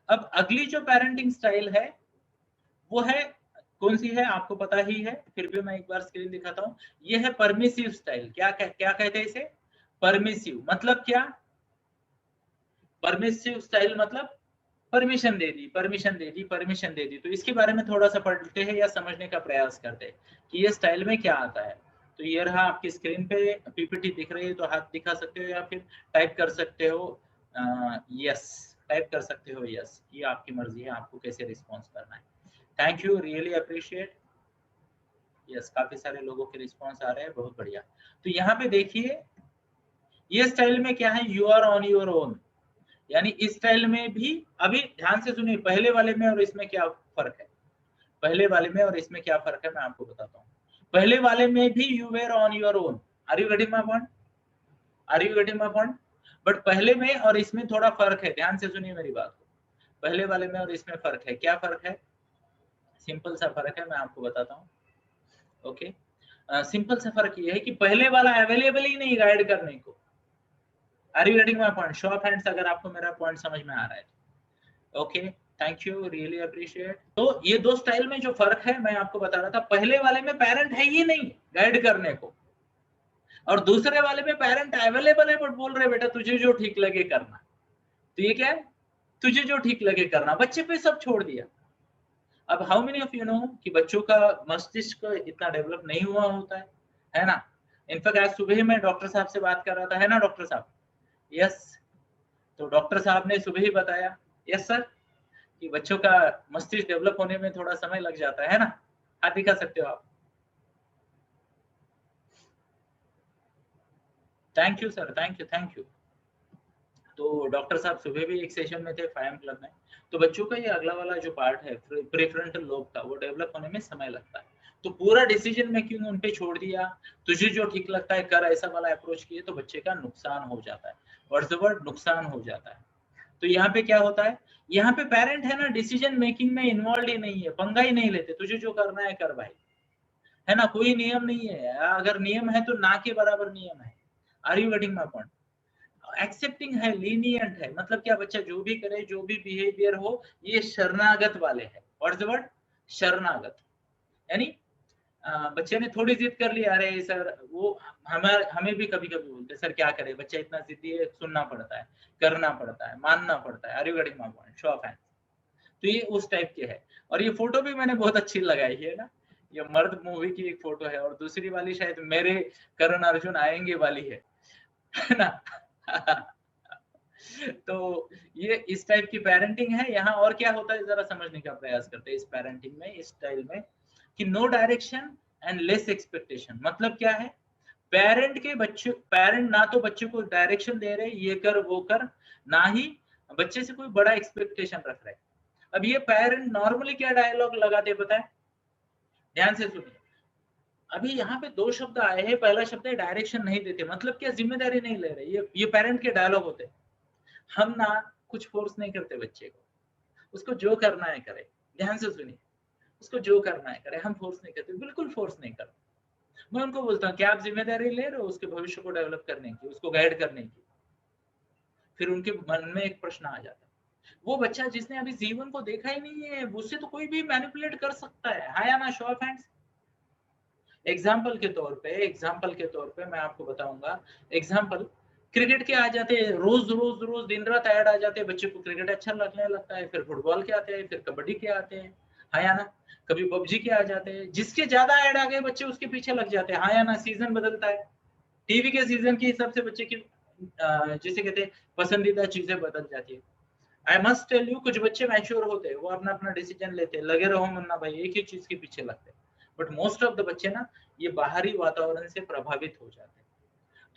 अब अगली जो पेरेंटिंग स्टाइल है वो है, कौन सी है आपको पता ही है, फिर भी मैं एक बार स्क्रीन दिखाता हूँ। ये है परमिसिव स्टाइल। क्या कहते हैं इसे? परमिसिव मतलब क्या? परमिसिव स्टाइल मतलब परमिशन दे दी, परमिशन दे दी, परमिशन दे दी। तो इसके बारे में थोड़ा सा पढ़ते हैं या समझने का प्रयास करते हैं कि ये स्टाइल में क्या आता है। तो ये रहा आपकी स्क्रीन पे पीपीटी दिख रही है, तो हाथ दिखा सकते हो या फिर टाइप कर सकते हो यस, टाइप कर सकते हो यस। ये आपकी मर्जी है आपको कैसे रिस्पॉन्स करना है। Thank you, really appreciate. Yes, काफी सारे लोगों के रिस्पॉन्स आ रहे हैं, बहुत बढ़िया। तो यहाँ पे देखिए ये स्टाइल में क्या है, you are on your own, यानी इस स्टाइल में भी, अभी ध्यान से सुनिए, पहले वाले में और इसमें क्या फर्क है। पहले वाले में और इसमें क्या फर्क है मैं आपको बताता हूँ। पहले वाले में भी you were on your own. Are you getting my point? Are you getting my point? But पहले में और इसमें थोड़ा फर्क है, ध्यान से सुनिए मेरी बात को। पहले वाले में और इसमें फर्क है। क्या फर्क है? सिंपल सा फर्क है, मैं आपको बताता हूँ। ओके, सिंपल सा फर्क ये है कि पहले वाला अवेलेबल ही नहीं गाइड करने को। Are you getting my point? Show of hands अगर आपको मेरा पॉइंट समझ में आ रहा है। Okay, thank you, really appreciate. तो ये दो स्टाइल में जो फर्क है मैं आपको बता रहा था, पहले वाले में पेरेंट है ही नहीं गाइड करने को, और दूसरे वाले में पेरेंट अवेलेबल है बट बोल रहे बेटा तुझे जो ठीक लगे करना। तो ये क्या है? तुझे जो ठीक लगे करना, बच्चे पे सब छोड़ दिया। अब how many of you know कि बच्चों का मस्तिष्क इतना डेवलप नहीं हुआ होता है ना। इनफैक्ट आज सुबह ही मैं डॉक्टर साहब से बात कर रहा था, है ना डॉक्टर साहब? यस। तो डॉक्टर साहब ने सुबह ही बताया, यस सर, कि बच्चों का मस्तिष्क डेवलप होने में थोड़ा समय लग जाता है ना। हाथ दिखा सकते हो आप? Thank you sir, thank you, thank you. तो डॉक्टर साहब सुबह भी एक सेशन में थे फाइम क्लब में। तो बच्चों का ये अगला वाला जो पार्ट है प्रेफ्रंटल लोब का, वो डेवलप होने में समय लगता है। तो पूरा डिसीजन मेकिंग उन पे छोड़ दिया, तुझे जो ठीक लगता है कर, ऐसा वाला अप्रोच किए तो बच्चे का नुकसान हो जाता है। What's the word? नुकसान हो जाता है। तो यहाँ पे क्या होता है, यहाँ पे पेरेंट है ना डिसीजन मेकिंग में इन्वॉल्व ही नहीं है, पंगा ही नहीं लेते, तुझे जो करना है कर भाई, है ना। कोई नियम नहीं है, अगर नियम है तो ना के बराबर नियम है। Are you getting my point? Accepting है, लीनियंट है, मतलब क्या, बच्चा जो भी करे, जो भी बिहेवियर हो, ये शरणागत वाले है। What's the word? शरणागत। यानी बच्चे ने थोड़ी जिद कर ली, अरे सर वो हमें भी कभी कभी बोलते सर क्या करे, बच्चा इतना जिद्दी है, सुनना पड़ता है, करना पड़ता है, मानना पड़ता है। Are you getting my point? Show of hand. तो ये उस टाइप के है। और ये फोटो भी मैंने बहुत अच्छी लगाई है ना, ये मर्द मूवी की एक फोटो है, और दूसरी वाली शायद मेरे करण अर्जुन आएंगे वाली है ना। तो ये इस टाइप की पेरेंटिंग है यहाँ। और क्या होता है जरा समझने का प्रयास करते हैं इस पेरेंटिंग में, इस स्टाइल में, कि no direction and less expectation. मतलब क्या है, पेरेंट ना तो बच्चे को डायरेक्शन दे रहे ये कर वो कर, ना ही बच्चे से कोई बड़ा एक्सपेक्टेशन रख रहे। अब ये पेरेंट नॉर्मली क्या डायलॉग लगाते पता है? ध्यान से सुनिए। अभी यहाँ पे दो शब्द आए हैं, पहला शब्द है डायरेक्शन नहीं देते, मतलब क्या, जिम्मेदारी नहीं ले रहे। ये पेरेंट के डायलॉग होते हैं। हम ना कुछ फोर्स नहीं करते बच्चे को, उसको जो करना है करे। ध्यान से सुनिए, उसको जो करना है करे, हम फोर्स नहीं करते, बिल्कुल फोर्स नहीं करते। मैं उनको बोलता हूँ क्या आप जिम्मेदारी ले रहे हो उसके भविष्य को डेवलप करने की, उसको गाइड करने की। फिर उनके मन में एक प्रश्न आ जाता है, वो बच्चा जिसने अभी जीवन को देखा ही नहीं है, उससे तो कोई भी मैनिपुलेट कर सकता है, हाँ या ना? Show of hands. एग्जाम्पल के तौर पे मैं आपको बताऊंगा। एग्जाम्पल, क्रिकेट के आ जाते हैं, रोज रोज रोज दिन रात ऐड आ जाते हैं, बच्चे को क्रिकेट अच्छा लगने लगता है, फिर फुटबॉल के आते हैं, फिर कबड्डी के आते हैं, हाँ या ना? कभी पबजी के आ जाते हैं, जिसके ज्यादा ऐड आ गए बच्चे उसके पीछे लग जाते हैं, हाँ या ना? सीजन बदलता है, टीवी के सीजन के हिसाब से बच्चे की जिसे कहते हैं पसंदीदा चीजें बदल जाती है। आई मस्ट टेल यू, कुछ बच्चे मैच्योर होते हैं, वो अपना अपना डिसीजन लेते हैं, लगे रहो मुन्ना भाई, एक ही चीज के पीछे लगते हैं। बट मोस्ट ऑफ द बच्चे ना ये बाहरी वातावरण से प्रभावित हो जाते हैं।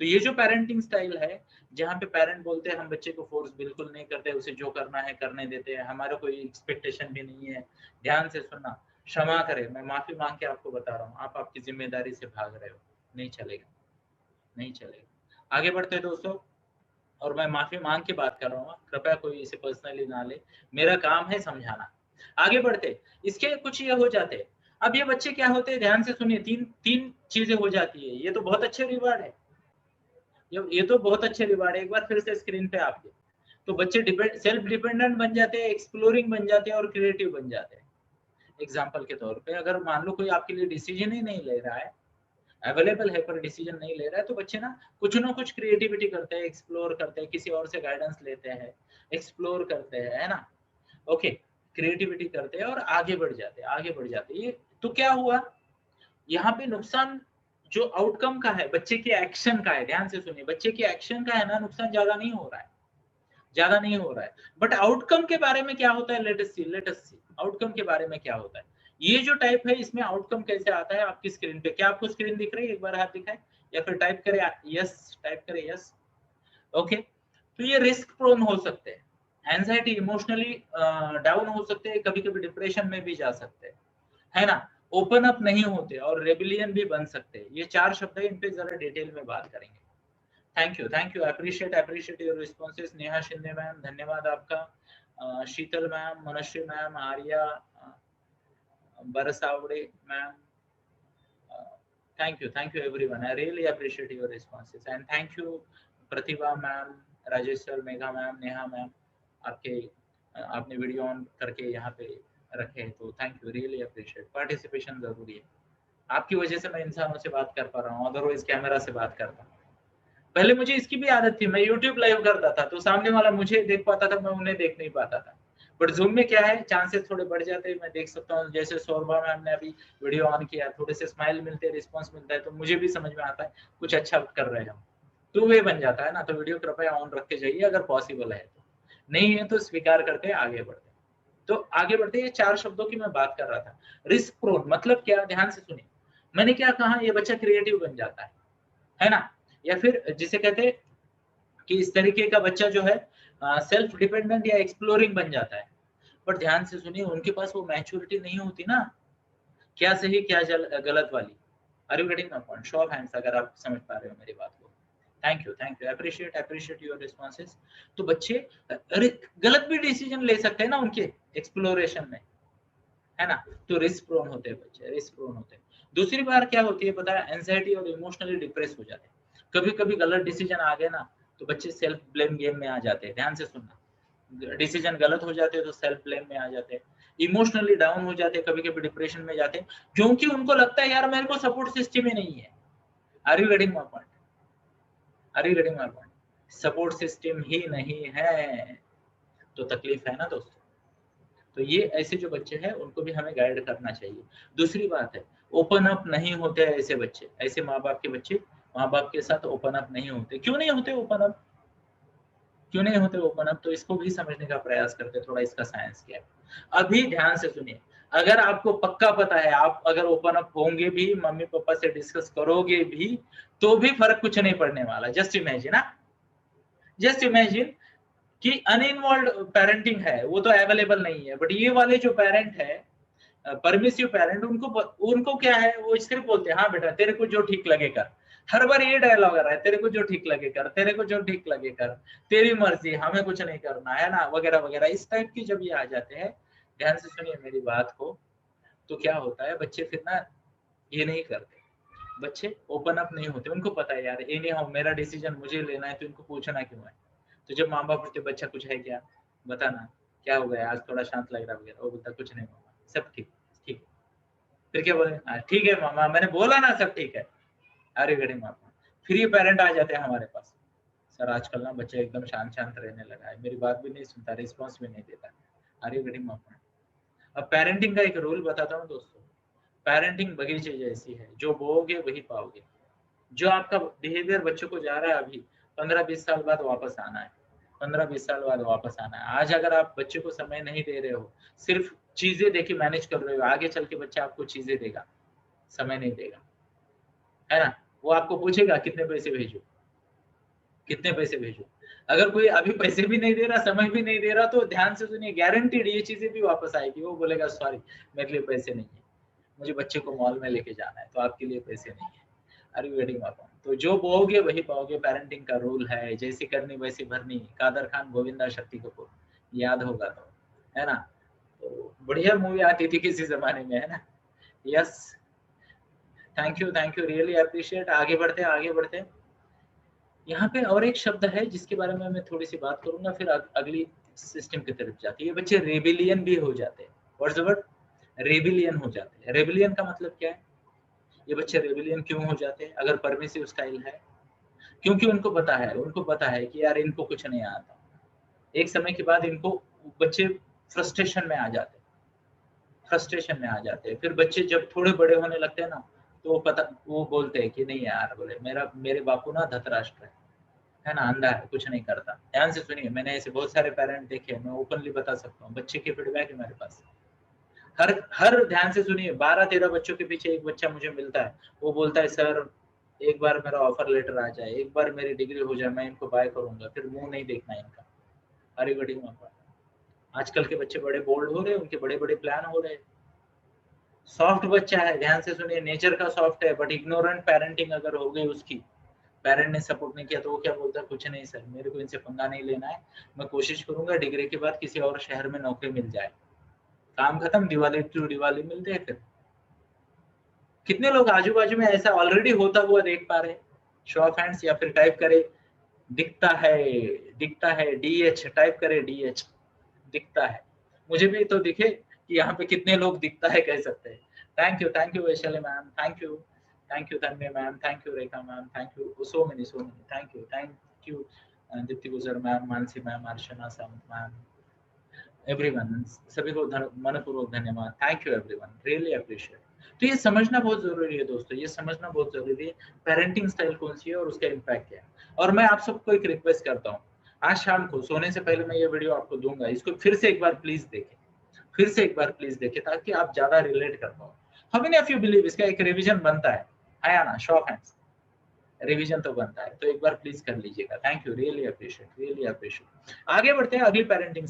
तो ये जो पेरेंटिंग स्टाइल है, जहाँ पे पेरेंट बोलते हैं हम बच्चे को फोर्स बिल्कुल नहीं करते, उसे जो करना है करने देते हैं, हमारा कोई एक्सपेक्टेशन भी नहीं है। ध्यान से सुनना, क्षमा करें, मैं माफी मांग के आपको बता रहा हूँ, आप आपकी जिम्मेदारी से भाग रहे हो, नहीं चलेगा, नहीं चलेगा। आगे बढ़ते हैं दोस्तों, और मैं माफी मांग के बात कर रहा हूँ, कृपया कोई इसे पर्सनली ना ले, मेरा काम है समझाना। आगे बढ़ते, इसके कुछ ये हो जाते। अब ये बच्चे क्या होते हैं, ध्यान से सुनिए, तीन तीन चीजें हो जाती है। ये तो बहुत अच्छे रिवार्ड है, ये तो बहुत अच्छे रिवार्ड है। एक बार फिर से स्क्रीन पे आपके, तो बच्चे सेल्फ डिपेंडेंट बन जाते हैं, एक्सप्लोरिंग बन जाते हैं और क्रिएटिव बन जाते हैं। एग्जाम्पल के तौर पे अगर मान लो कोई आपके लिए डिसीजन ही नहीं ले रहा है, अवेलेबल है पर डिसीजन नहीं ले रहा है, तो बच्चे ना कुछ क्रिएटिविटी करते हैं, एक्सप्लोर करते हैं, किसी और से गाइडेंस लेते हैं, एक्सप्लोर करते हैं, है ना। ओके, क्रिएटिविटी करते हैं और आगे बढ़ जाते हैं, आगे बढ़ जाते हैं। ये तो क्या हुआ यहाँ पे नुकसान जो आउटकम का है, बच्चे के एक्शन का है, ध्यान से सुनिए, बच्चे के एक्शन का है ना, नुकसान ज्यादा नहीं हो रहा है, ज्यादा नहीं हो रहा है। बट आउटकम के बारे में क्या होता है, लेट अस सी आउटकम के बारे में क्या होता है। ये जो टाइप है इसमें आउटकम कैसे आता है आपकी स्क्रीन पे, क्या आपको स्क्रीन दिख रही है, एक बार हाथ दिखाए या फिर टाइप करें यस, टाइप करें यस। ओके, तो ये रिस्क प्रोन हो सकते हैं, एंजाइटी, इमोशनली डाउन हो सकते हैं, कभी कभी डिप्रेशन में भी जा सकते हैं, है ना, ओपन अप नहीं होते और रेबिलियन भी बन सकते हैं। ये 4 शब्द है, इन पे जरा डिटेल में बात करेंगे। Thank you, appreciate your responses. Neha Shinde ma'am धन्यवाद आपका, Sheetal ma'am, Manshri ma'am, Arya Barsawade ma'am, thank you everyone, I really appreciate your responses and thank you Pratibha ma'am, Rajesh sir, Megha ma'am, Neha ma'am, आपने वीडियो ऑन करके यहाँ पे रखे हैं, तो thank you, really appreciate. Participation जरूरी है, आपकी वजह से मैं इंसानों से बात कर पा रहा हूँ, अदरवाइज कैमरा से बात करता हूँ। पहले मुझे इसकी भी आदत थी, मैं YouTube लाइव करता था तो सामने वाला मुझे देख पाता था, मैं उन्हें देख नहीं पाता था। बट जूम में क्या है, चांसेस थोड़े बढ़ जाते हैं, मैं देख सकता हूँ। जैसे सौरभा मैम ने अभी वीडियो ऑन किया, थोड़े से स्माइल मिलते हैं, रिस्पॉन्स मिलता है, तो मुझे भी समझ में आता है कुछ अच्छा कर रहे हैं हम, तो वे बन जाता है ना। तो वीडियो कृपया ऑन रख के जाइए अगर पॉसिबल है, तो नहीं है तो स्वीकार करके आगे बढ़ते। तो आगे बढ़ते, ये 4 शब्दों की मैं बात कर रहा था। रिस्क प्रोन मतलब क्या, ध्यान से सुनिए, मैंने क्या कहा, ये बच्चा क्रिएटिव बन जाता है ना, या फिर जिसे कहते हैं कि इस तरीके का बच्चा जो है सेल्फ डिपेंडेंट या एक्सप्लोरिंग बन जाता है। पर ध्यान से सुनिए, उनके पास वो मैच्योरिटी नहीं होती ना, क्या सही क्या गलत वाली। Are you getting my point? Show of hands अगर आप समझ पा रहे हो मेरी बात को। Thank you, appreciate your responses. तो बच्चे गलत भी डिसीजन ले सकते हैं ना उनके एक्सप्लोरेशन में, है ना। तो रिस्क प्रोन होते हैं बच्चे, रिस्क प्रोन होते हैं। दूसरी बार क्या होती है पता है, एंजाइटी और इमोशनली डिप्रेस हो जाते हैं। कभी कभी गलत डिसीजन आ गए ना, तो बच्चे सेल्फ ब्लेम गेम में आ जाते हैं। ध्यान से सुनना, डिसीजन गलत हो जाते हैं तो सेल्फ ब्लेम में आ जाते हैं, इमोशनली डाउन हो जाते हैं, कभी कभी डिप्रेशन में जाते हैं, क्योंकि उनको लगता है यार मेरे को सपोर्ट सिस्टम ही नहीं है। Are you getting my point? Are you getting my point? Support system ही नहीं है तो तकलीफ है ना दोस्तों। तो ये ऐसे जो बच्चे हैं उनको भी हमें गाइड करना चाहिए। दूसरी बात है, ओपन अप नहीं होते ऐसे बच्चे, ऐसे माँ बाप के बच्चे माँ बाप के साथ ओपन अप नहीं होते। क्यों नहीं होते ओपन अप, क्यों नहीं होते ओपन अप, तो इसको भी समझने का प्रयास करते, थोड़ा इसका साइंस क्या है। अभी ध्यान से सुनिए, अगर आपको पक्का पता है आप अगर ओपन अप होंगे भी, मम्मी पापा से डिस्कस करोगे भी, तो भी फर्क कुछ नहीं पड़ने वाला। जस्ट इमेजिन ना, जस्ट इमेजिन कि अनइन्वॉल्व पेरेंटिंग है, वो तो अवेलेबल नहीं है, बट ये वाले जो पेरेंट है, परमिसिव पेरेंट, उनको क्या है, वो सिर्फ बोलते हैं हाँ बेटा तेरे को जो ठीक लगे कर। हर बार ये डायलॉग आ रहा है, तेरे को जो ठीक लगे कर, तेरे को जो ठीक लगे कर, तेरी मर्जी, हमें कुछ नहीं करना है ना, वगैरह वगैरह। इस टाइप की जब ये आ जाते हैं, ध्यान से सुनिए मेरी बात को, तो क्या होता है, बच्चे फिर ना ये नहीं करते, बच्चे ओपन अप नहीं होते। उनको पता है यार ये नहीं हो, मेरा डिसीजन मुझे लेना है, तो इनको पूछना क्यों है। तो जब माँ बाप पूछते बच्चा कुछ है क्या, बताना क्या हो गया आज, थोड़ा शांत लग रहा वगैरह, वो बोलता कुछ नहीं मामा, सब ठीक ठीक। फिर क्या बोले, ठीक है मामा, मैंने बोला ना सब ठीक है। अरे घड़ी मामा, फिर ये पेरेंट आ जाते हैं हमारे पास, सर आजकल ना बच्चा एकदम शांत शांत रहने लगा है, मेरी बात भी नहीं सुनता, रिस्पॉन्स भी नहीं देता। अरे घड़ी मामा, अब पेरेंटिंग का एक रूल बताता हूँ दोस्तों, पेरेंटिंग बगीचे जैसी है, जो बोओगे वही पाओगे। जो आपका बिहेवियर बच्चों को जा रहा है अभी, 15-20 साल बाद वापस आना है, 15-20 साल बाद वापस आना है। आज अगर आप बच्चे को समय नहीं दे रहे हो, सिर्फ चीजें देके मैनेज कर रहे हो, आगे चल के बच्चा आपको चीजें देगा, समय नहीं देगा, है ना। वो आपको पूछेगा कितने पैसे भेजो, कितने पैसे भेजो। अगर कोई अभी पैसे भी नहीं दे रहा, समय भी नहीं दे रहा, तो ध्यान से सुनिए, गारंटीड ये चीजें भी वापस आएगी। वो बोलेगा सॉरी मेरे लिए पैसे नहीं है, मुझे बच्चे को मॉल में लेके जाना है, तो आपके लिए पैसे नहीं है। अरे वेडिंग अकाउंट, तो जो बोओगे वही पाओगे, पेरेंटिंग का रूल है, जैसी करनी वैसी भरनी। कादर खान, गोविंदा, शक्ति कपूर, याद होगा तो, है ना। तो बढ़िया मूवी आती थी किसी जमाने में, है ना। Yes, thank you, really appreciate. आगे बढ़ते, आगे बढ़ते। यहाँ पे और एक शब्द है जिसके बारे में मैं थोड़ी सी बात करूंगा, फिर अगली सिस्टम की तरफ जाती है। ये बच्चे रेबिलियन भी हो जाते हैं। What's the word? रेबिलियन हो जाते हैं। रेबिलियन का मतलब क्या है? ये बच्चे रेबिलियन क्यों हो जाते हैं अगर परमिसिव स्टाइल है? क्योंकि उनको पता है कि यार इनको कुछ नहीं आता। एक समय के बाद इनको बच्चे फ्रस्ट्रेशन में आ जाते हैं। फिर बच्चे जब थोड़े बड़े होने लगते हैं ना, तो वो बोलते हैं कि नहीं यार, बोले मेरे बापू ना धतराष्ट्र है ना, अंधा है, कुछ नहीं करता। ध्यान से सुनिए, मैंने ऐसे बहुत सारे पेरेंट देखे हैं, मैं ओपनली बता सकता हूँ, बच्चे के फीडबैक है मेरे पास। हर ध्यान से सुनिए, 12-13 बच्चों के पीछे एक बच्चा मुझे मिलता है, वो बोलता है सर एक बार मेरा ऑफर लेटर आ जाए, एक बार मेरी डिग्री हो जाए, मैं इनको बाय करूंगा, फिर मुंह नहीं देखना इनका। अरे बड़ी मापा, आजकल के बच्चे बड़े बोल्ड हो रहे हैं, उनके बड़े बड़े प्लान हो रहे हैं। सॉफ्ट बच्चा है, ध्यान से सुनिए, नेचर का सॉफ्ट है, बट इग्नोरेंट पेरेंटिंग अगर हो गई उसकी, पेरेंट ने सपोर्ट नहीं किया, तो वो क्या बोलता है, कुछ नहीं सर, मेरे को इनसे पंगा नहीं लेना है, मैं कोशिश करूंगा डिग्री के बाद किसी और शहर में नौकरी मिल जाए, काम खत्म, दिवाली टू दिवाली मिलते हैं। फिर कितने लोग आजू बाजू में ऐसा ऑलरेडी होता हुआ देख पा रहे हैं? शो ऑफ हैंड्स, या फिर टाइप करे दिखता है DH, टाइप करे DH, दिखता है। मुझे भी तो दिखे कि यहाँ पे कितने लोग दिखता है कह सकते हैं। Thank you Vaishali ma'am, thank you Tanmay ma'am, thank you Rekha ma'am, thank you so many, thank you Deepti गुजर मैम, मानसी मैम, अर्चना सामंत मैम, एवरीवन, सभी को मनपूर्वक धन्यवाद। Thank you everyone, really appreciate. तो ये समझना बहुत जरूरी है दोस्तों, ये समझना बहुत जरूरी है पेरेंटिंग स्टाइल कौन सी है और उसका इम्पैक्ट क्या है। और मैं आप सबको एक रिक्वेस्ट करता हूँ, आज शाम को सोने से पहले मैं ये वीडियो आपको दूंगा, इसको फिर से एक बार प्लीज देखें, ताकि आप ज्यादा रिलेट कर पाओ। How many of you believe इसका एक रिवीजन बनता है ना? शो ऑफ हैंड्स, रिवीजन तो बनता है, तो एक बार प्लीज कर लीजिएगा। Thank you, really appreciate. आगे बढ़ते हैं अगली पेरेंटिंग